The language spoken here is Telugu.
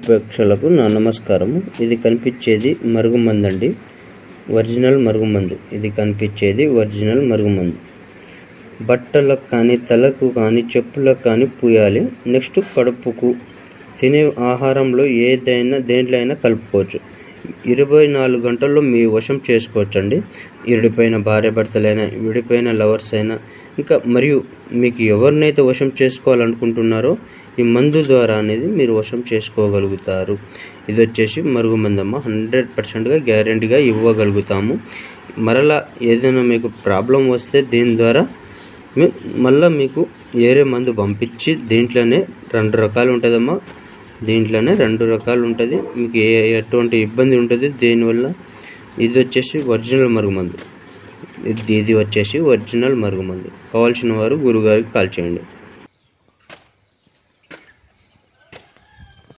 ప్రేక్షకులకు నా నమస్కారము. ఇది కనిపించేది మరుగుమందు అండి, ఒరిజినల్ మరుగుమందు. ఇది కనిపించేది ఒరిజినల్ మరుగుమందు. బట్టలకు కానీ, తలకు కానీ, చెప్పులకు కానీ పూయాలి. నెక్స్ట్ కడుపుకు, తినే ఆహారంలో దేంట్లో అయినా కలుపుకోవచ్చు. 24 గంటల్లో మీ వశం చేసుకోవచ్చండి. విడిపోయిన భార్య భర్తలైనా, విడిపోయిన లవర్స్ అయినా, ఇంకా మరియు మీకు ఎవరినైతే వశం చేసుకోవాలనుకుంటున్నారో ఈ మందు ద్వారా అనేది మీరు వశం చేసుకోగలుగుతారు. ఇది వచ్చేసి మరుగుమందమ్మ, 100%గా గ్యారెంటీగా ఇవ్వగలుగుతాము. మరలా ఏదైనా మీకు ప్రాబ్లం వస్తే దీని ద్వారా మళ్ళీ మీకు వేరే మందు పంపించి దీంట్లోనే 2 రకాలు ఉంటుందమ్మా. దీంట్లోనే 2 రకాలు ఉంటుంది. మీకు ఎటువంటి ఇబ్బంది ఉంటుంది దీనివల్ల. ఇది వచ్చేసి ఒరిజినల్ మరుగుమందు. ఇది వచ్చేసి ఒరిజినల్ మరుగుమందు. కావాల్సిన వారు గురుగారికి కాల్ చేయండి.